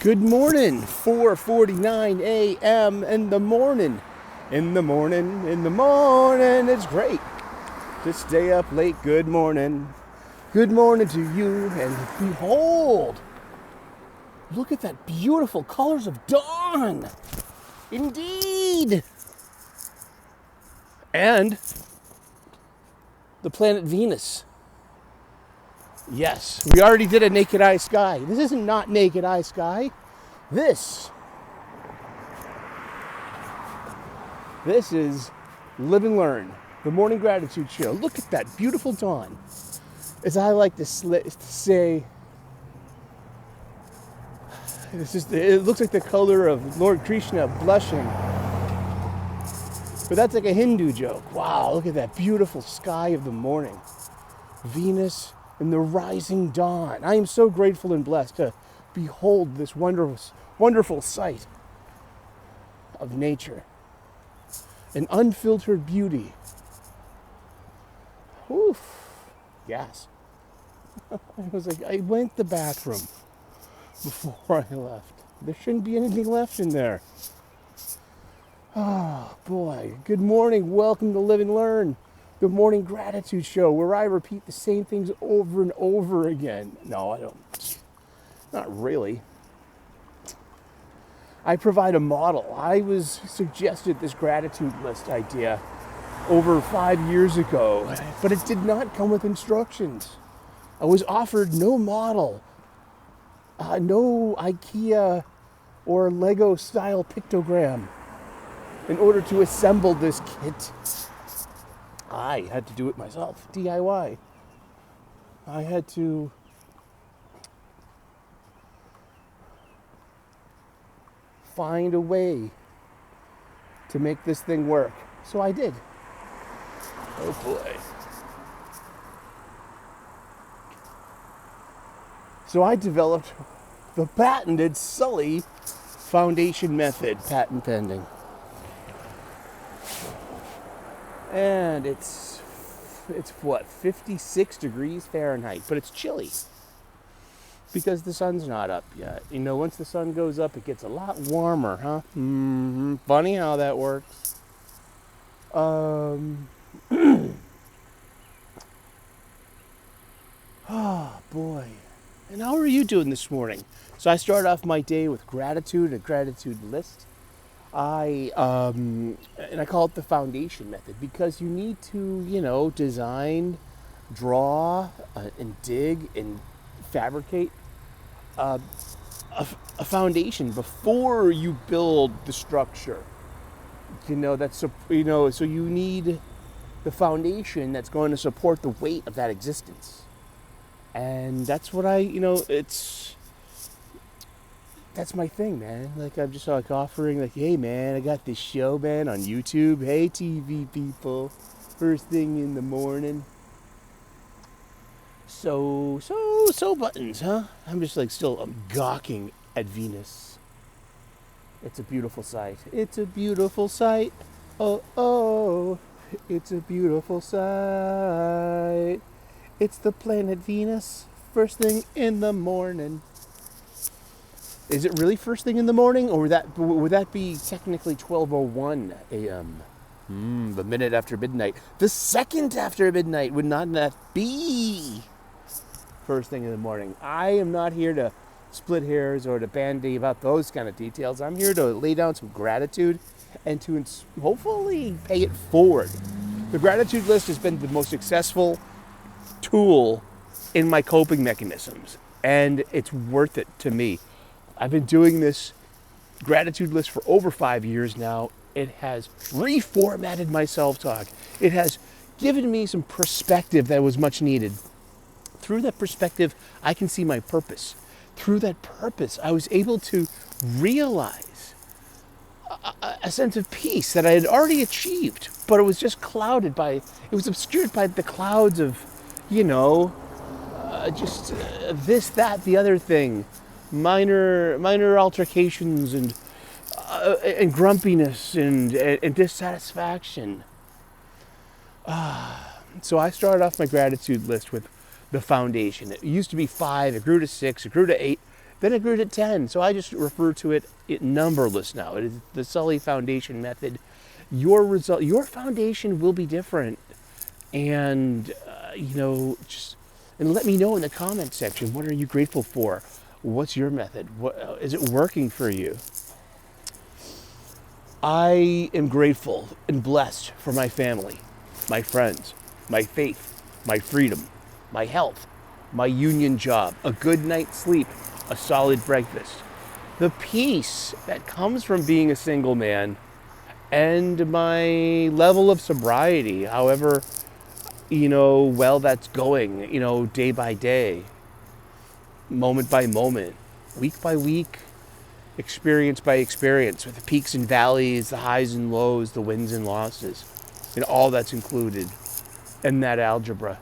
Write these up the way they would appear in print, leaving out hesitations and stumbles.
Good morning, 4:49 a.m. in the morning. In the morning, it's great to stay up late. Good morning. Good morning to you, and behold, look at that beautiful colors of dawn. Indeed. And the planet Venus. Yes, we already did a naked eye sky. This isn't not naked eye sky. This is Live and Learn, the morning gratitude show. Look at that beautiful dawn. As I like to say, it looks like the color of Lord Krishna blushing. But that's like a Hindu joke. Wow, look at that beautiful sky of the morning. Venus and the rising dawn. I am so grateful and blessed to behold this wonderful sight of nature. An unfiltered beauty. Oof. Yes. I went to the bathroom before I left. There shouldn't be anything left in there. Oh, boy. Good morning. Welcome to Live and Learn, the morning gratitude show, where I repeat the same things over and over again. No, I don't. Not really. I provide a model. I was suggested this gratitude list idea over 5 years ago, but it did not come with instructions. I was offered no model, no IKEA or Lego style pictogram in order to assemble this kit. I had to do it myself, DIY. I had to find a way to make this thing work. So I did. Oh boy. So I developed the patented Sully foundation method, patent pending. And it's what, 56 degrees Fahrenheit, but it's chilly because the sun's not up yet. You know, once the sun goes up, it gets a lot warmer, huh? Mm-hmm. Funny how that works. Oh, boy. And how are you doing this morning? So I start off my day with gratitude, a gratitude list. And I call it the foundation method because you need to, design, draw, and dig and fabricate a foundation before you build the structure. So you need the foundation that's going to support the weight of that existence. And that's what that's my thing, man. I'm just offering, hey man, I got this show, man, on YouTube. Hey TV people, first thing in the morning. So buttons, huh? I'm just still gawking at Venus. It's a beautiful sight. It's a beautiful sight. Oh, it's a beautiful sight. It's the planet Venus, first thing in the morning. Is it really first thing in the morning, or would that be technically 12:01 a.m.? The minute after midnight. The second after midnight, would not that be first thing in the morning? I am not here to split hairs or to bandy about those kind of details. I'm here to lay down some gratitude and to hopefully pay it forward. The gratitude list has been the most successful tool in my coping mechanisms, and it's worth it to me. I've been doing this gratitude list for over 5 years now. It has reformatted my self-talk. It has given me some perspective that was much needed. Through that perspective, I can see my purpose. Through that purpose, I was able to realize a sense of peace that I had already achieved, but it was just obscured by the clouds of, this, that, the other thing. Minor altercations and grumpiness and dissatisfaction. So I started off my gratitude list with the foundation. It used to be 5, it grew to 6, it grew to 8, Then it grew to 10. So I just refer to it numberless now. It is the Sully Foundation method. Your foundation will be different. And, and let me know in the comment section, what are you grateful for? What's your method? Is it working for you? I am grateful and blessed for my family, my friends, my faith, my freedom, my health, my union job, a good night's sleep, a solid breakfast, the peace that comes from being a single man, and my level of sobriety, however, well that's going, day by day, moment by moment, week by week, experience by experience, with the peaks and valleys, the highs and lows, the wins and losses, and all that's included in that algebra.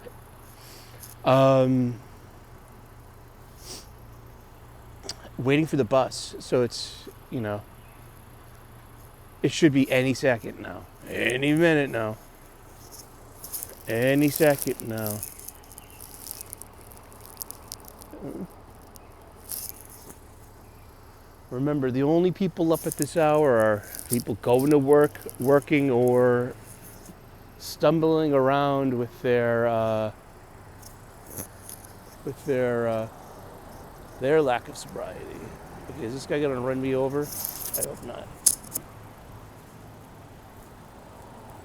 Waiting for the bus, so it's, it should be any second now, any minute now, any second now. Remember, the only people up at this hour are people going to work, working, or stumbling around with their lack of sobriety. Okay, is this guy gonna run me over? I hope not.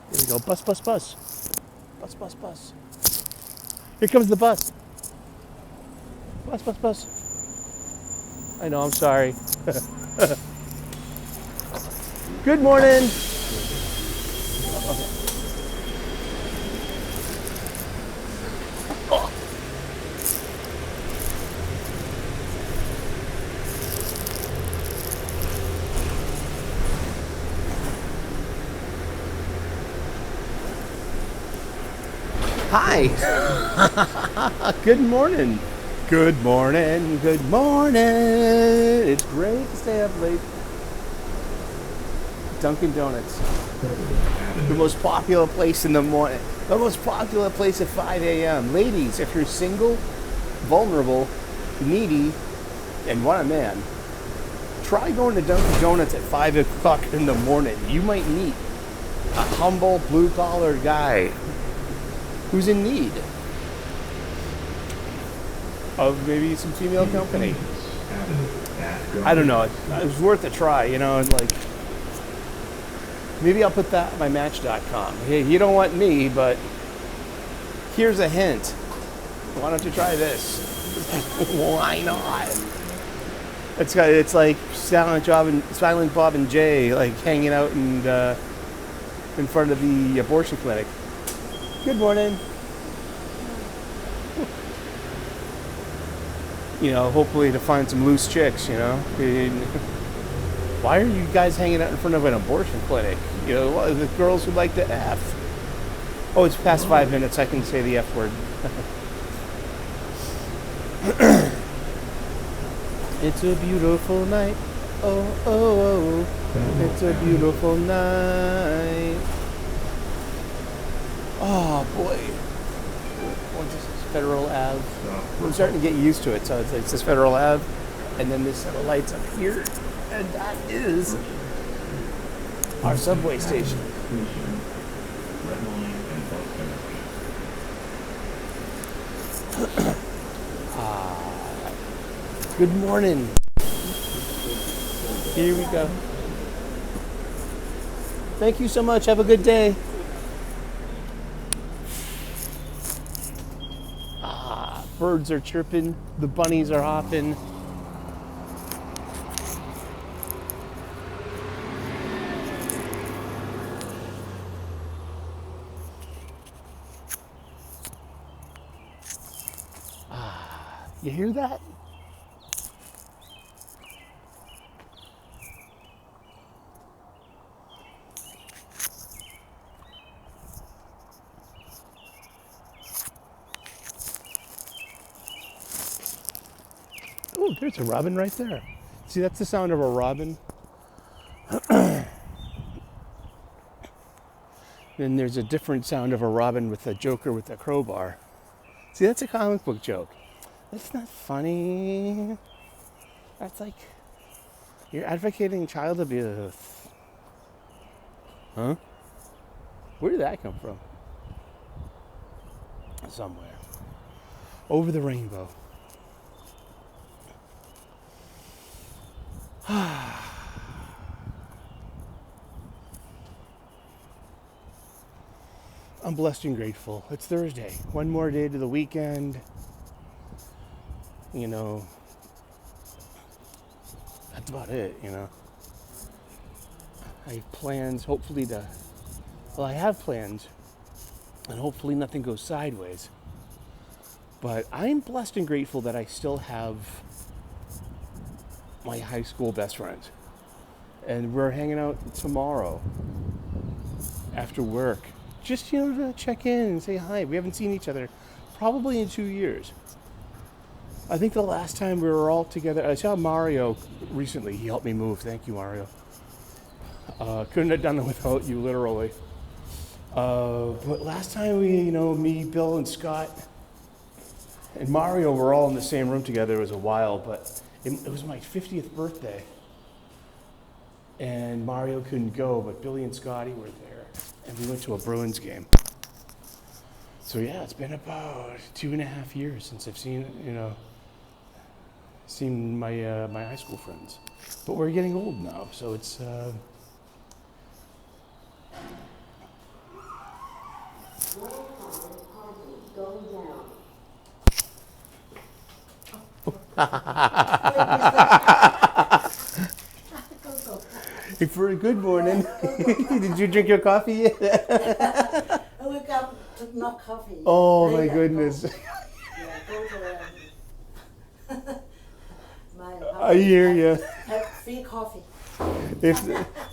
Here we go. Bus, bus, bus. Bus, bus, bus. Here comes the bus. Bus, bus, bus. I know, I'm sorry. Good morning. Oh. Hi. Good morning. Good morning. Good morning. It's great to stay up late. Dunkin' Donuts. The most popular place in the morning. The most popular place at 5 a.m. Ladies, if you're single, vulnerable, needy, and want a man, try going to Dunkin' Donuts at 5 o'clock in the morning. You might meet a humble, blue-collar guy who's in need of maybe some female company. I don't know. It was worth a try, like, maybe I'll put that on my Match.com. Hey, you don't want me, but here's a hint. Why don't you try this? Why not? It's like Silent Bob and Jay, like hanging out in front of the abortion clinic. Good morning. Hopefully to find some loose chicks, Why are you guys hanging out in front of an abortion clinic? The girls who like to F. Oh, it's past 5 minutes. I can say the F word. It's a beautiful night. Oh, oh, oh. It's a beautiful night. Oh, boy. What's this? Federal Ave. I'm starting to get used to it. So it says Federal Ave, and then this set of lights up here, and that is our subway station. Good morning. Here we go. Thank you so much. Have a good day. Birds are chirping. The bunnies are hopping. You hear that? Oh, there's a robin right there. See, that's the sound of a robin. Then there's a different sound of a robin with a Joker with a crowbar. See, that's a comic book joke. That's not funny. That's like, you're advocating child abuse. Huh? Where did that come from? Somewhere. Over the rainbow. I'm blessed and grateful. It's Thursday. One more day to the weekend. You know, that's about it, you know. I have plans, hopefully I have plans, and hopefully nothing goes sideways. But I'm blessed and grateful that I still have my high school best friends. And we're hanging out tomorrow after work. Just, to check in and say hi. We haven't seen each other probably in 2 years. I think the last time we were all together, I saw Mario recently. He helped me move. Thank you, Mario. Couldn't have done it without you, literally. But last time me, Bill, and Scott, and Mario were all in the same room together. It was a while, but it was my 50th birthday. And Mario couldn't go, but Billy and Scotty were there. And we went to a Bruins game. So yeah, it's been about 2.5 years since I've seen my my high school friends. But we're getting old now, so it's for a good morning. Did you drink your coffee yet? We got no coffee. Oh my goodness. I hear you. Free coffee.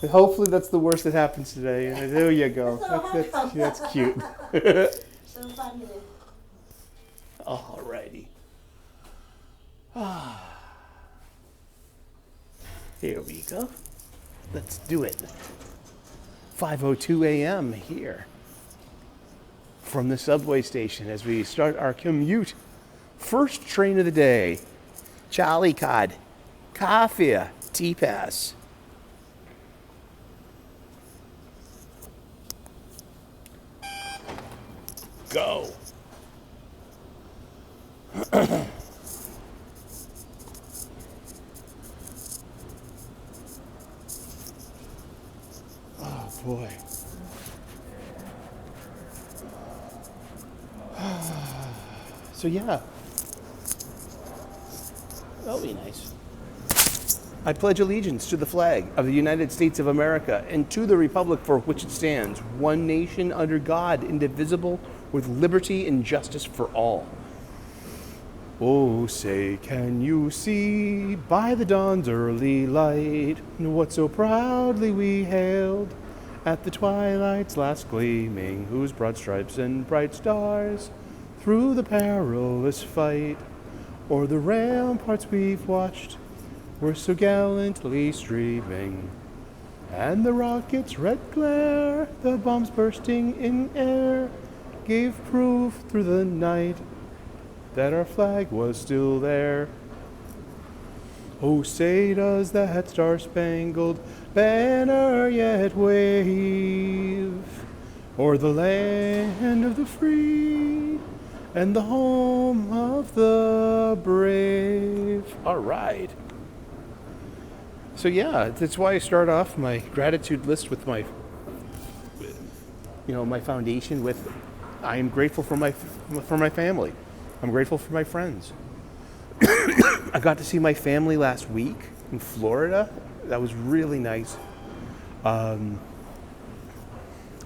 Hopefully that's the worst that happens today. There you go. That's cute. So funny. Alrighty. Here we go. Let's do it. 5:02 a.m. here from the subway station as we start our commute. First train of the day. Charlie Cod. Coffee. T-Pass. Go. Oh boy. So yeah. That'll be nice. I pledge allegiance to the flag of the United States of America and to the republic for which it stands, one nation under God, indivisible, with liberty and justice for all. Oh, say, can you see by the dawn's early light what so proudly we hailed at the twilight's last gleaming, whose broad stripes and bright stars through the perilous fight o'er the ramparts we've watched were so gallantly streaming, and the rocket's red glare, the bombs bursting in air, gave proof through the night that our flag was still there. Oh, say does that star-spangled banner yet wave o'er the land of the free and the home of the brave. All right. So yeah, that's why I start off my gratitude list with my foundation with I am grateful for my family. I'm grateful for my friends. I got to see my family last week in Florida. That was really nice. You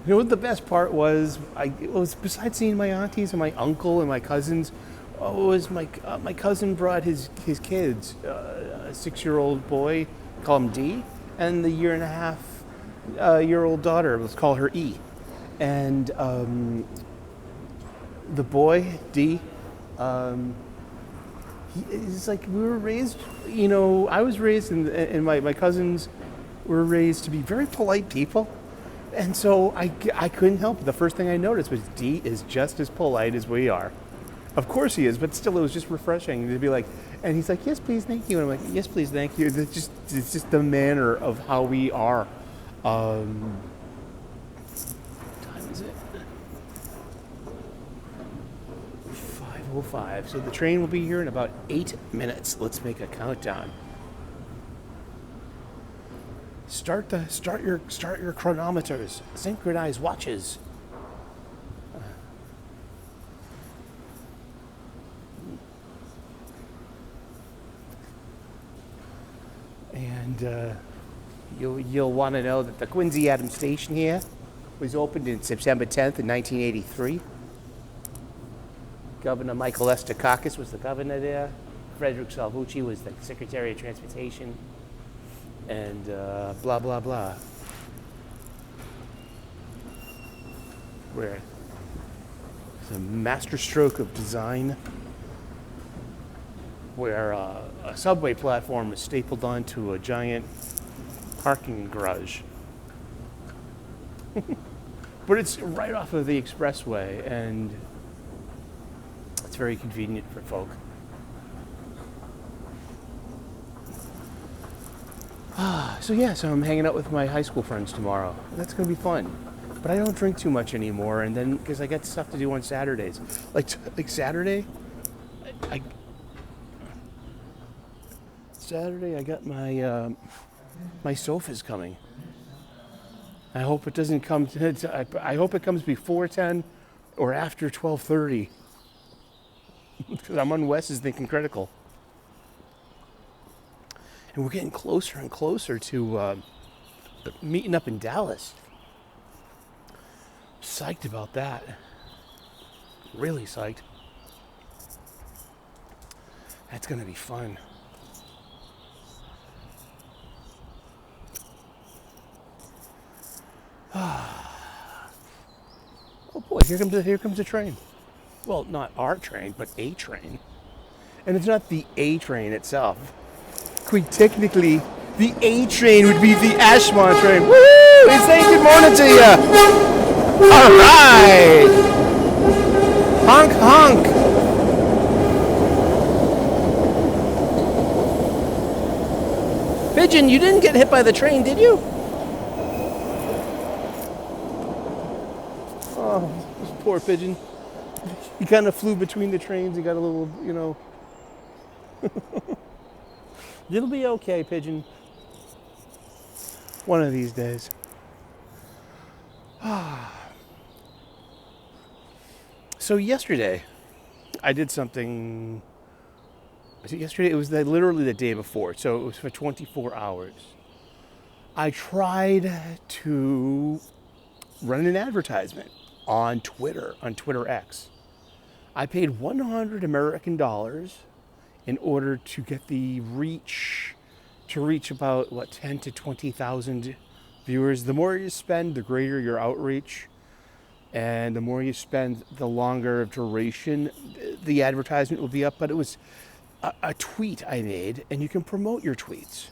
know what the best part was? It was besides seeing my aunties and my uncle and my cousins. Was my cousin brought his kids, a 6-year-old boy, call him D, and the 1.5-year-old daughter, let's call her E. And the boy D, it's like we were raised. I was raised, and my cousins were raised to be very polite people. And so I couldn't help it. The first thing I noticed was D is just as polite as we are. Of course he is, but still, it was just refreshing to be like, and he's like, yes, please, thank you. And I'm like, yes, please, thank you. It's just the manner of how we are. What time is it? 5:05. So the train will be here in about 8 minutes. Let's make a countdown. Start your chronometers. Synchronize watches. And you'll want to know that the Quincy Adams Station here was opened in September 10th in 1983. Governor Michael S. Dukakis was the governor there. Frederick Salvucci was the Secretary of Transportation. And blah, blah, blah. Where it's a masterstroke of design where a subway platform is stapled onto a giant parking garage. But it's right off of the expressway, and it's very convenient for folk. So I'm hanging out with my high school friends tomorrow. That's going to be fun. But I don't drink too much anymore, and then because I got stuff to do on Saturdays. Like Saturday, I got my my sofas coming. I hope it doesn't come. I hope it comes before 10 or after 12:30. Because I'm on Wes is thinking critical. And we're getting closer and closer to meeting up in Dallas. Psyched about that. Really psyched. That's going to be fun. Oh boy, here comes a train. Well, not our train, but a train. And it's not the A train itself. Quite technically, the A train would be the Ashmont train. Woo! It's saying good morning to you. All right. Honk, honk. Pigeon, you didn't get hit by the train, did you? Oh, this poor pigeon. He kind of flew between the trains. He got a little, It'll be okay, pigeon. One of these days. So yesterday, I did something. Was it yesterday? It was literally the day before. So it was for 24 hours. I tried to run an advertisement on Twitter X. I paid 100 American dollars in order to get the reach, to reach about, 10 to 20,000 viewers. The more you spend, the greater your outreach. And the more you spend, the longer duration the advertisement will be up. But it was a tweet I made, and you can promote your tweets.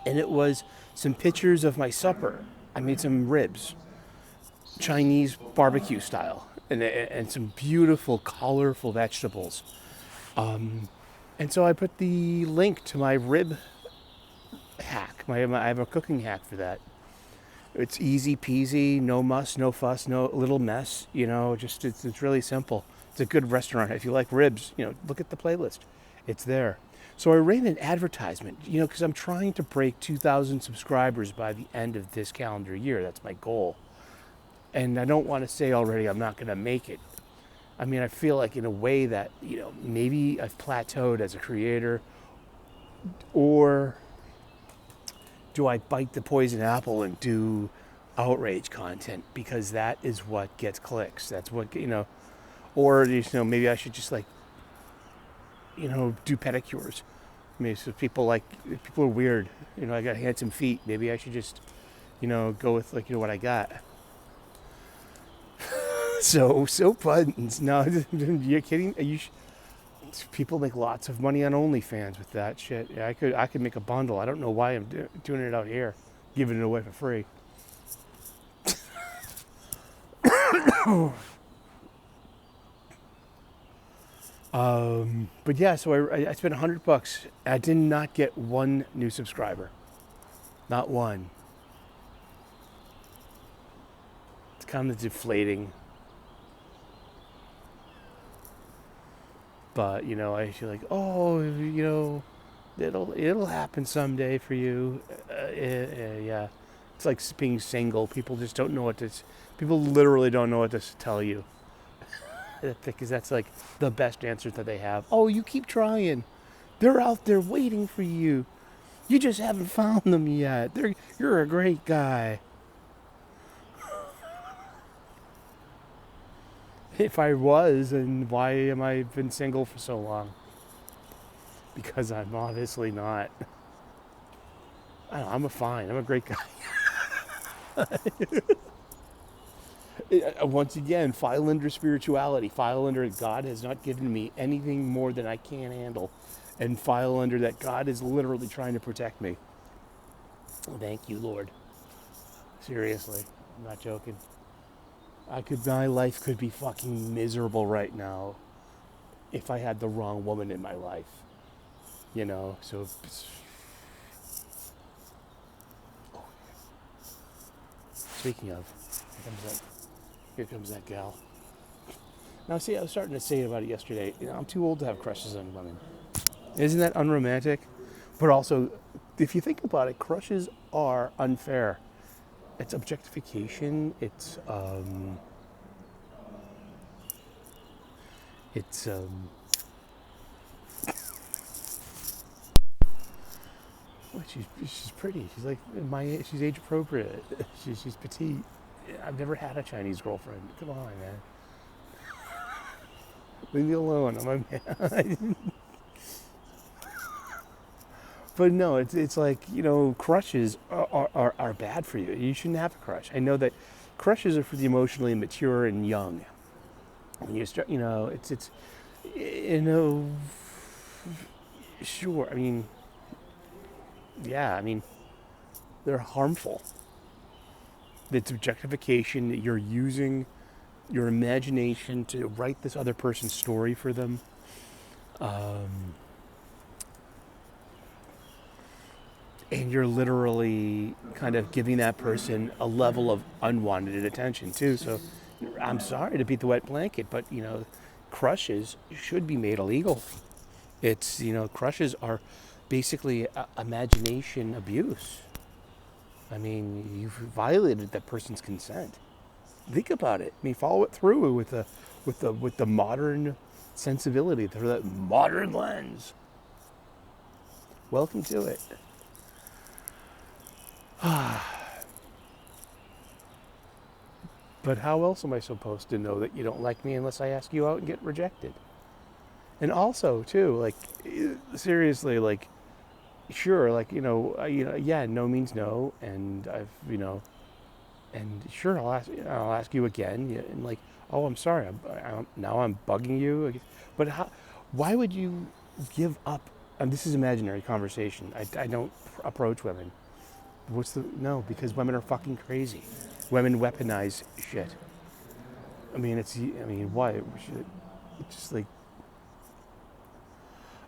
And it was some pictures of my supper. I made some ribs, Chinese barbecue style, and some beautiful, colorful vegetables. And so I put the link to my rib hack. I have a cooking hack for that. It's easy peasy, no muss, no fuss, no little mess. It's really simple. It's a good restaurant. If you like ribs, look at the playlist. It's there. So I ran an advertisement, because I'm trying to break 2,000 subscribers by the end of this calendar year. That's my goal. And I don't want to say already I'm not going to make it. I mean, I feel like in a way that, maybe I've plateaued as a creator, or do I bite the poison apple and do outrage content because that is what gets clicks. That's what, or, maybe I should just do pedicures. I mean, so people are weird. I got handsome feet. Maybe I should just, go with what I got. So buttons. No, you're kidding? People make lots of money on OnlyFans with that shit. Yeah, I could make a bundle. I don't know why I'm doing it out here, giving it away for free. But yeah, so I spent $100. I did not get one new subscriber. Not one. It's kind of deflating. But, I feel like, oh, it'll happen someday for you. Yeah. It's like being single. People just don't know people literally don't know what to tell you. Because that's like the best answer that they have. Oh, you keep trying. They're out there waiting for you. You just haven't found them yet. You're a great guy. If I was, then why am I been single for so long? Because I'm obviously not. I don't know, I'm a great guy. Once again, file under spirituality. File under God has not given me anything more than I can handle. And file under that God is literally trying to protect me. Thank you, Lord. Seriously, I'm not joking. My life could be fucking miserable right now if I had the wrong woman in my life. So. Speaking of, here comes that gal. Now, see, I was starting to say about it yesterday. I'm too old to have crushes on women. Isn't that unromantic? But also, if you think about it, crushes are unfair. It's objectification. It's well, she's pretty. She's like my age. She's age appropriate. She's petite. I've never had a Chinese girlfriend. Come on, man. Leave me alone. I'm a man. But no, it's like, crushes are bad for you. You shouldn't have a crush. I know that crushes are for the emotionally immature and young. When you start, it's sure. I mean, yeah, I mean, they're harmful. It's objectification. You're using your imagination to write this other person's story for them. And you're literally kind of giving that person a level of unwanted attention too. So I'm sorry to beat the wet blanket, but crushes should be made illegal. It's, crushes are basically imagination abuse. I mean, you've violated that person's consent. Think about it. I mean, follow it through with the modern sensibility, through that modern lens. Welcome to it. But how else am I supposed to know that you don't like me unless I ask you out and get rejected? And also, too, like, seriously, like, sure, like, yeah, no means no, and and sure, I'll ask you again, and like, oh, I'm sorry, now I'm bugging you, but why would you give up? And this is imaginary conversation. I don't approach women. No, because women are fucking crazy. Women weaponize shit. Why? It's just like,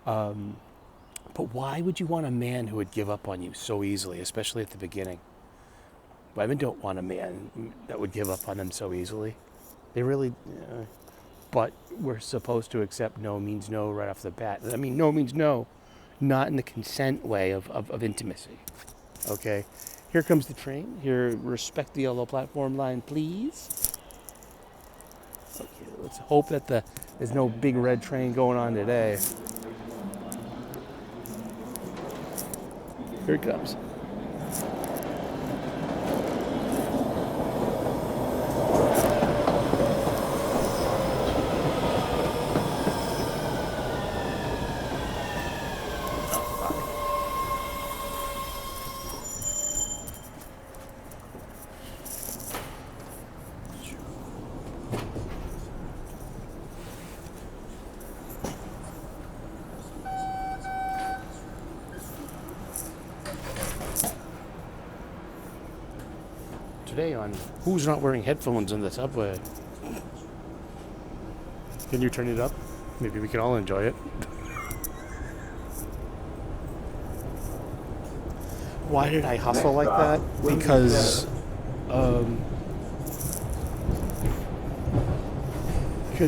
but why would you want a man who would give up on you so easily, especially at the beginning? Women don't want a man that would give up on them so easily. They really, but we're supposed to accept no means no right off the bat. I mean, no means no, not in the consent way of intimacy. Okay, here comes the train. Here, respect the yellow platform line, please. Okay, let's hope that there's no big red train going on today. Here it comes. Today on Who's Not Wearing Headphones in the Subway. Can you turn it up? Maybe we can all enjoy it. Why did I hustle like that? Because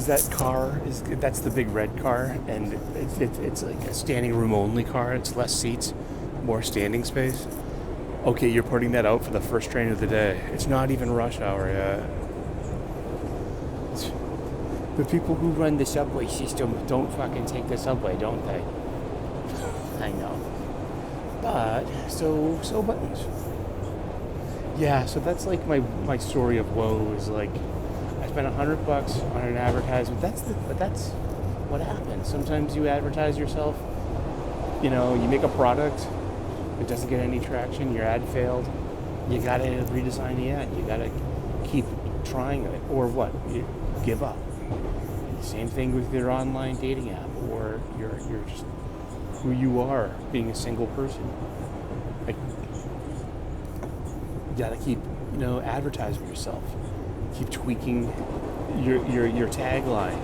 that car that's the big red car, and it's like a standing room only car. It's less seats, more standing space. Okay, you're putting that out for the first train of the day. It's not even rush hour yet. The people who run the subway system don't fucking take the subway, don't they? I know. But, so buttons. Yeah, so that's like my story of woe is like, I spent $100 on an advertisement. But that's what happens. Sometimes you advertise yourself, you make a product, it doesn't get any traction, your ad failed, you gotta redesign the ad, you gotta keep trying it, or what, you give up. Same thing with your online dating app, or you're just who you are, being a single person. Like, you gotta keep, advertising yourself. Keep tweaking your tagline,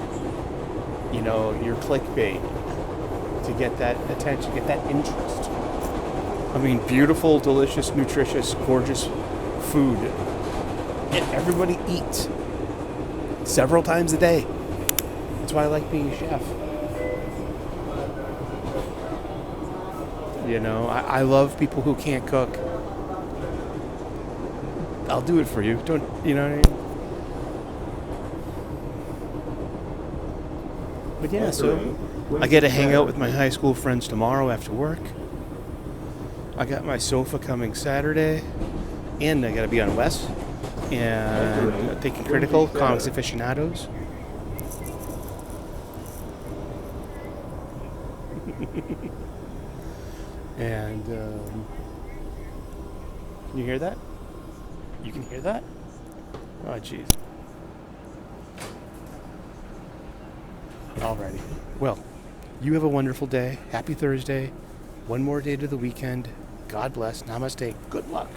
your clickbait to get that attention, get that interest. I mean, beautiful, delicious, nutritious, gorgeous food. And everybody eats several times a day. That's why I like being a chef. I love people who can't cook. I'll do it for you. Don't, you know what I mean? But yeah, so I get to hang out with my high school friends tomorrow after work. I got my sofa coming Saturday, and I got to be on West and taking Critical Comics Aficionados. And can you hear that? You can hear that? Oh, jeez. Alrighty. Well, you have a wonderful day. Happy Thursday. One more day to the weekend. God bless. Namaste. Good luck.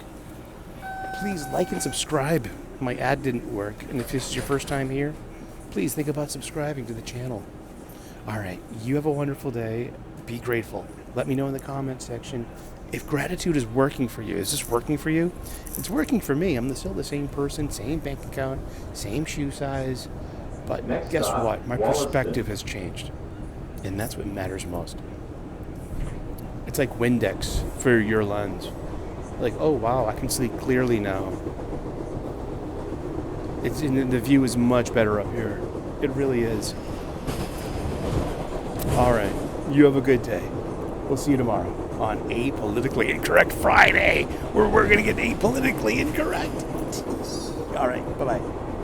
Please like and subscribe. My ad didn't work. And if this is your first time here, please think about subscribing to the channel. Alright. You have a wonderful day. Be grateful. Let me know in the comment section if gratitude is working for you. Is this working for you? It's working for me. I'm still the same person, same bank account, same shoe size. But guess what? My perspective has changed. And that's what matters most. It's like Windex for your lens. Like, oh wow, I can see clearly now. The view is much better up here. It really is. Alright. You have a good day. We'll see you tomorrow on Apolitically Incorrect Friday, where we're going to get apolitically incorrect. All right. Bye-bye.